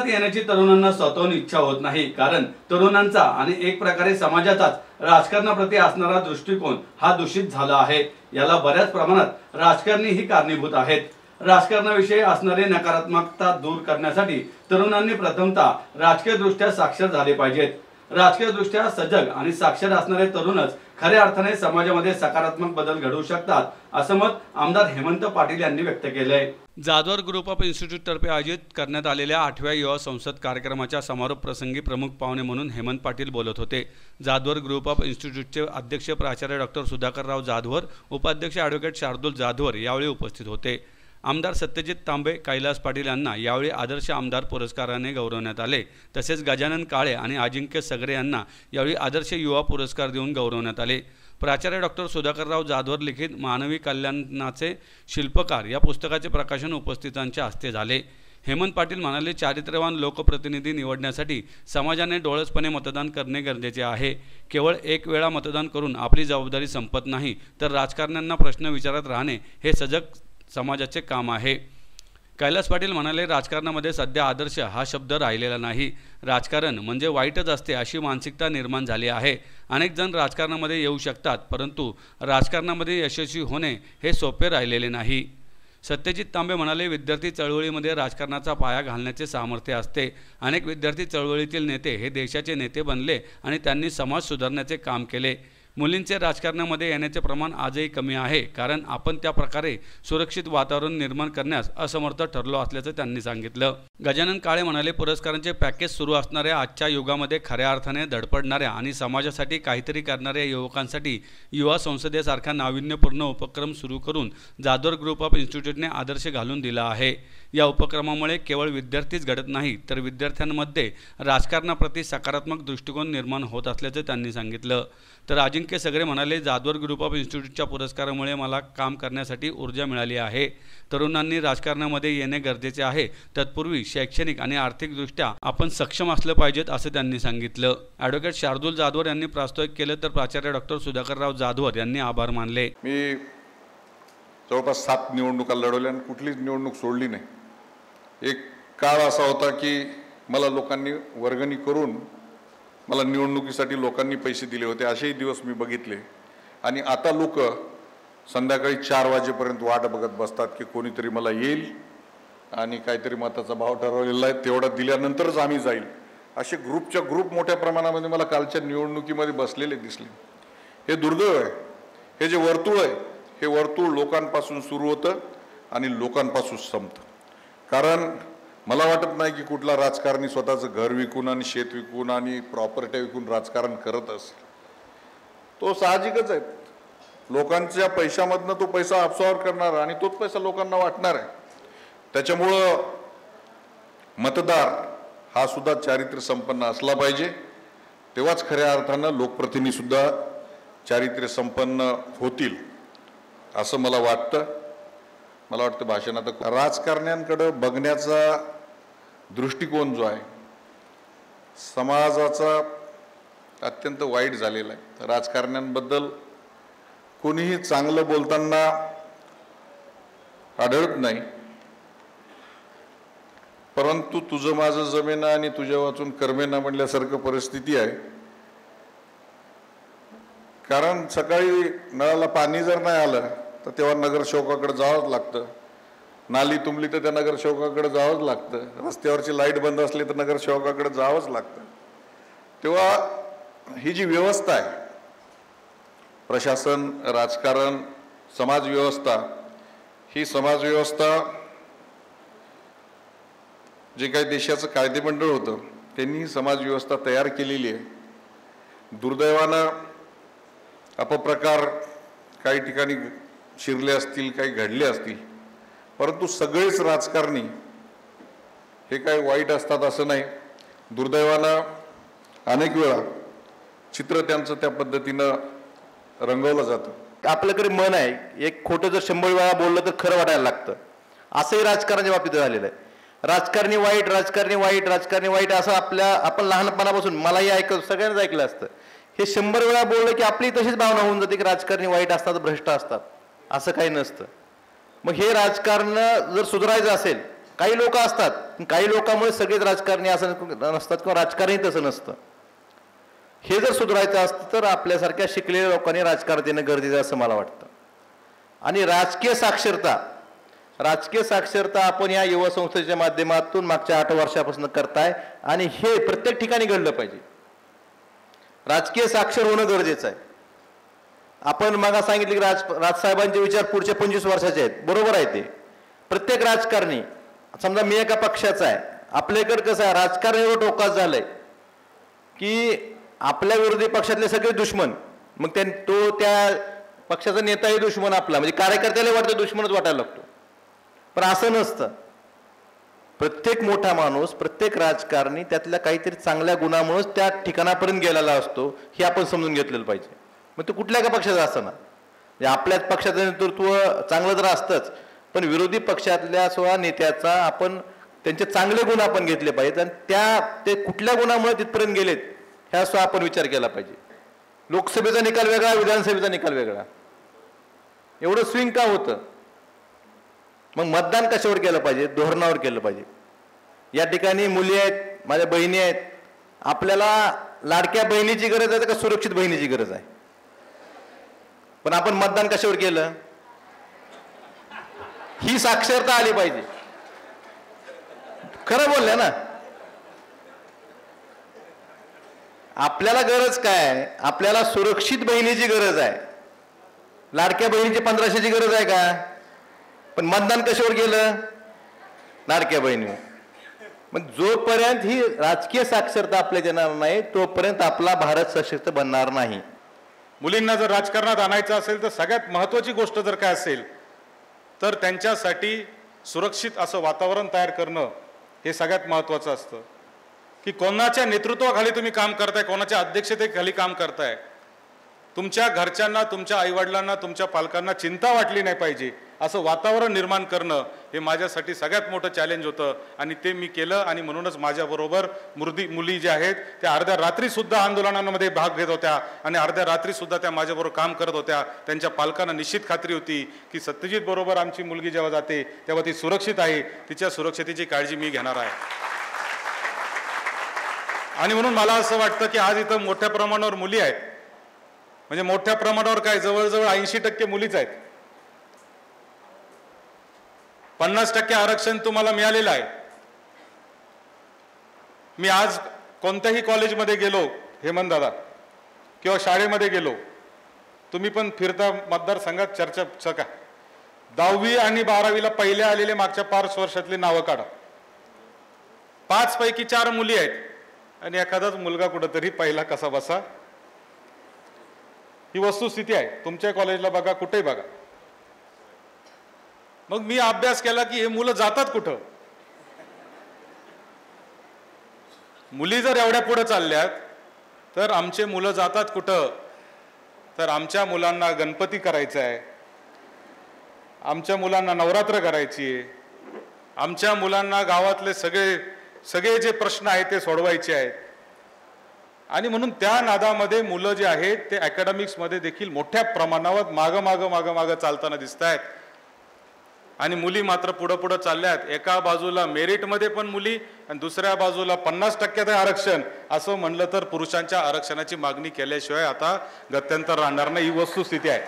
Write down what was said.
राजकारणात येण्याची तरुणांना स्वतःहून इच्छा होत नाही, कारण तरुणांचा आणि एक प्रकारे समाजाचाच राजकारणाप्रती असणारा दृष्टिकोन हा दूषित झाला आहे। याला बऱ्याच प्रमाणात राजकारणी ही कारणीभूत आहेत। राजकारणाविषयी असणारी नकारात्मकता दूर करण्यासाठी तरुणांनी प्रथमतः राजकीय दृष्ट्या साक्षर झाले पाहिजेत। राजकीय दृष्ट्या सजग आणि साक्षर असणारे तरुणच खऱ्या अर्थाने समाजामध्ये सकारात्मक बदल घडवू शकतात, असं मत आमदार हेमंत पाटील यांनी व्यक्त केलंय। जाधवर ग्रुप ऑफ इन्स्टिट्यूट तर्फे आयोजित करण्यात आलेल्या 8व्या युवा संसद कार्यक्रमाच्या समारोप प्रसंगी प्रमुख पाहुणे म्हणून हेमंत पाटील बोलत होते। जाधवर ग्रुप ऑफ इन्स्टिट्यूटचे अध्यक्ष प्राचार्य डॉक्टर सुधाकरराव जाधवर, उपाध्यक्ष ॲडव्होकेट शार्दूल जाधवर यावेळी उपस्थित होते। आमदार सत्यजित तांबे, कैलास पाटील यांना यावेळी आदर्श आमदार पुरस्काराने गौरवण्यात आले। तसेच गजानन काळे आणि अजिंक्य सगरे यांना यावेळी आदर्श युवा पुरस्कार देऊन गौरवण्यात आले। प्राचार्य डॉक्टर सुधाकरराव जाधवर लिखित मानवी कल्याणाचे शिल्पकार या पुस्तकाचे प्रकाशन उपस्थितांच्या हस्ते झाले। हेमंत पाटील म्हणाले, चारित्र्यवान लोकप्रतिनिधी निवडण्यासाठी समाजाने डोळसपणे मतदान करणे गरजेचे आहे। केवळ एक वेळा मतदान करून आपली जबाबदारी संपत नाही, तर राजकारण्यांना प्रश्न विचारत राहणे हे सजग समाजाचे काम आहे। कैलास पाटील म्हणाले, राजकारणामध्ये सध्या आदर्श हा शब्द राहिलेला नाही। राजकारण म्हणजे वाईटच असते अशी मानसिकता निर्माण झाली आहे। अनेक जण राजकारणामध्ये येऊ शकतात, परंतु राजकारणामध्ये यशस्वी होणे हे सोपे राहिलेले नाही। सत्यजित तांबे म्हणाले, विद्यार्थी चळवळीमध्ये राजकारणाचा पाया घालण्याचे सामर्थ्य असते। अनेक विद्यार्थी चळवळीतील नेते हे देशाचे नेते बनले आणि त्यांनी समाज सुधारण्याचे काम केले। मुलींचे राजकारणामध्ये येण्याचे प्रमाण आजही कमी आहे, कारण आपण त्या प्रकारे सुरक्षित वातावरण निर्माण करण्यास असमर्थ ठरलो असल्याचं त्यांनी सांगितलं। गजानन काळे म्हणाले, पुरस्कारांचे पॅकेज सुरू असणाऱ्या आजच्या युगामध्ये खऱ्या अर्थाने धडपडणाऱ्या आणि समाजासाठी काहीतरी करणाऱ्या युवकांसाठी युवा संसदेसारखा नाविन्यपूर्ण उपक्रम सुरू करून जाधवर ग्रुप ऑफ इन्स्टिट्यूटने आदर्श घालून दिला आहे। या उपक्रमामुळे केवळ विद्यार्थीच घडत नाही, तर विद्यार्थ्यांमध्ये राजकारणाप्रती सकारात्मक दृष्टिकोन निर्माण होत असल्याचं त्यांनी सांगितलं। तर अजिंक्य सगरे म्हणाले, जाधवर ग्रुप ऑफ इन्स्टिट्यूटच्या पुरस्कारामुळे मला काम करण्यासाठी ऊर्जा मिळाली आहे। तरुणांनी राजकारणामध्ये येणे गरजेचे आहे। तत्पूर्वी शैक्षणिक आणि आर्थिकदृष्ट्या आपण सक्षम असलं पाहिजेत, असं त्यांनी सांगितलं। ॲडव्होकेट शार्दूल जाधवर यांनी प्रास्ताविक केलं, तर प्राचार्य डॉक्टर सुधाकरराव जाधवर यांनी आभार मानले। मी जवळपास 7 निवडणुका लढवल्या आणि कुठलीच निवडणूक सोडली नाही। एक काळ असा होता की मला लोकांनी वर्गणी करून मला निवडणुकीसाठी लोकांनी पैसे दिले होते, असेही दिवस मी बघितले। आणि आता लोक संध्याकाळी 4 वाजेपर्यंत वाट बघत बसतात की कोणीतरी मला येईल आणि काहीतरी मताचा भाव ठरवलेला आहे, तेवढा दिल्यानंतरच आम्ही जाईल, असे ग्रुपच्या ग्रुप मोठ्या प्रमाणामध्ये मला कालच्या निवडणुकीमध्ये बसलेले दिसले। हे दुर्दैव आहे। हे जे वर्तुळ आहे, हे वर्तुळ लोकांपासून सुरू होतं आणि लोकांपासून संपतं। कारण मला वाटत नाही की कुठला राजकारणी स्वतःचं घर विकून आणि शेत विकून आणि प्रॉपर्टी विकून राजकारण करत असेल। तो साहजिकच आहे, लोकांच्या पैशामधनं तो पैसा अब्सॉर्ब करणार आणि तोच पैसा लोकांना वाटणार आहे। त्याच्यामुळं मतदार हा सुद्धा चारित्र्य संपन्न असला पाहिजे, तेव्हाच खऱ्या अर्थानं लोकप्रतिनिधी सुद्धा चारित्र्य संपन्न होतील असं मला वाटतं। मला वाटतं भाषणात राजकारण्यांकडे बघण्याचा दृष्टिकोन जो आहे समाजाचा अत्यंत वाईट झालेला आहे। राजकारण्यांबद्दल कोणीही चांगलं बोलताना आढळत नाही, परंतु तुझं माझं जमेना आणि तुझ्या वाचून कर्मेना म्हणल्यासारखं परिस्थिती आहे। कारण सकाळी नळाला पाणी जर नाही आलं तर तेव्हा नगरसेवकाकडे जावंच लागतं, नाली तुंबली तर त्या नगरसेवकाकडे जावंच लागतं, रस्त्यावरची लाईट बंद असली तर नगरसेवकाकडे जावंच लागतं। तेव्हा ही जी व्यवस्था आहे, प्रशासन, राजकारण, समाज व्यवस्था, ही समाज व्यवस्था जे काही देशाचं कायदेमंडळ होतं त्यांनी ही समाज व्यवस्था तयार केलेली आहे। दुर्दैवानं अपप्रकार काही ठिकाणी शिरले असतील, काही घडले असतील, परंतु सगळेच राजकारणी हे काही वाईट असतात असं नाही। दुर्दैवानं अनेक वेळा चित्र त्यांचं त्या पद्धतीनं रंगवलं जातं। आपल्याकडे मन आहे, एक खोटं जर 100 वेळा बोललं तर खरं वाटायला लागतं, असंही राजकारणाच्या बाबतीत झालेलं आहे। राजकारणी वाईट, राजकारणी वाईट, राजकारणी वाईट असं आपण लहानपणापासून मलाही सगळ्यांनाच ऐकलं असतं। हे 100 वेळा बोललं की आपली तशीच भावना होऊन जाते की राजकारणी वाईट असतात, भ्रष्ट असतात, असं काही नसतं। मग हे राजकारण जर सुधारायचं असेल काही लोक असतात, काही लोकांमुळे सगळेच राजकारणी असं नसतात किंवा राजकारणी तसं नसतं. हे जर सुधारायचं असतं तर आपल्यासारख्या शिकलेल्या लोकांनी राजकारण येणं गरजेचं असं मला वाटतं. आणि राजकीय साक्षरता आपण या युवा संस्थेच्या माध्यमातून मागच्या 8 वर्षापासून करताय आणि हे प्रत्येक ठिकाणी घडलं पाहिजे. राजकीय साक्षर होणं गरजेचं आहे. आपण मग सांगितलं की राजसाहेबांचे विचार पुढच्या 25 वर्षाचे आहेत, बरोबर आहे. ते प्रत्येक राजकारणी, समजा मी एका पक्षाचा आहे, आपल्याकडे कसं आहे राजकारण एवढं टोकाच झालंय की आपल्या विरोधी पक्षातले सगळे दुश्मन, मग त्या पक्षाचा नेताही दुश्मन आपला, म्हणजे कार्यकर्त्याला वाटतं दुश्मनच वाटायला लागतो. पण असं नसतं. प्रत्येक मोठा माणूस, प्रत्येक राजकारणी त्यातल्या काहीतरी चांगल्या गुणामुळेच त्या ठिकाणापर्यंत गेलेला असतो, हे आपण समजून घेतलेलं पाहिजे. मग तो कुठल्या का पक्षाचा असतं ना, म्हणजे आपल्याच पक्षाचं नेतृत्व चांगलं तर असतंच, पण विरोधी पक्षातल्या सुद्धा नेत्याचा आपण त्यांचे चांगले गुण आपण घेतले पाहिजेत आणि ते कुठल्या गुणामुळे तिथपर्यंत गेलेत ह्या सुद्धा आपण विचार केला पाहिजे. लोकसभेचा निकाल वेगळा, विधानसभेचा निकाल वेगळा, एवढं स्विंग का होतं? मग मतदान कशावर केलं पाहिजे? धोरणावर केलं पाहिजे. या ठिकाणी मुली आहेत, माझ्या बहिणी आहेत. आपल्याला लाडक्या बहिणीची गरज आहे का सुरक्षित बहिणीची गरज आहे? पण आपण मतदान कशावर केलं? ही साक्षरता आली पाहिजे. खरं बोलले ना. आपल्याला गरज काय? आपल्याला सुरक्षित बहिणीची गरज आहे. लाडक्या बहिणीची 1500ची गरज आहे का? पण मतदान कशावर केलं? लाडक्या बहिणीवर. मग जोपर्यंत ही राजकीय साक्षरता आपल्या येणार नाही तोपर्यंत आपला भारत सशक्त बनणार नाही. मुलींना जर राजकारणात आणायचं असेल तर सगळ्यात महत्त्वाची गोष्ट जर काय असेल तर त्यांच्यासाठी सुरक्षित असं वातावरण तयार करणं हे सगळ्यात महत्त्वाचं असतं. की कोणाच्या नेतृत्वाखाली तुम्ही काम करताय, कोणाच्या अध्यक्षतेखाली काम करताय, तुमच्या घरच्यांना, तुमच्या आईवडिलांना, तुमच्या पालकांना चिंता वाटली नाही पाहिजे असं वातावरण निर्माण करणं हे माझ्यासाठी सगळ्यात मोठं चॅलेंज होतं आणि ते मी केलं. आणि म्हणूनच माझ्याबरोबर मुली ज्या आहेत त्या अर्ध्या रात्रीसुद्धा आंदोलनांमध्ये भाग घेत होत्या आणि अर्ध्या रात्रीसुद्धा त्या माझ्याबरोबर काम करत होत्या. त्यांच्या पालकांना निश्चित खात्री होती की सत्यजित बरोबर आमची मुलगी जेव्हा जाते तेव्हा ती सुरक्षित आहे, तिच्या सुरक्षितेची काळजी मी घेणार आहे. आणि म्हणून मला असं वाटतं की आज इथं मोठ्या प्रमाणावर मुली आहेत, म्हणजे मोठ्या प्रमाणावर काय, जवळजवळ 80% मुलीच आहेत. 50% आरक्षण तुम्हाला मिळालेलं आहे. मी आज कोणत्याही कॉलेजमध्ये गेलो, हेमंत दादा, किंवा शाळेमध्ये गेलो, तुम्ही पण फिरता मतदारसंघात चर्चा सका, 10वी आणि 12वीला पहिल्या आलेले मागच्या 5 वर्षातली नावं काढा. 5 पैकी 4 मुली आहेत आणि एखादाच मुलगा कुठंतरी पहिला कसा बसा. ही वस्तुस्थिती आहे. तुमच्या कॉलेजला बघा, कुठेही बघा. मग मी अभ्यास केला की हे मुलं जातात कुठं? मुली जर एवढ्या पुढे चालल्यात तर आमचे मुलं जातात कुठं? तर आमच्या मुलांना गणपती करायचा आहे, आमच्या मुलांना नवरात्र करायची आहे, आमच्या मुलांना गावातले सगळे जे प्रश्न आहेत ते सोडवायचे आहेत. आणि म्हणून त्या नादामध्ये मुलं जे आहेत ते अकॅडमिक्समध्ये देखील मोठ्या प्रमाणावर मागं चालताना दिसत आहेत. आणि मुली मात्र पुढं चालल्यात. एका बाजूला मेरिटमध्ये पण मुली आणि दुसऱ्या बाजूला 50% आरक्षण असं म्हणलं तर पुरुषांच्या आरक्षणाची मागणी केल्याशिवाय आता गत्यंतर राहणार नाही. ही वस्तुस्थिती आहे.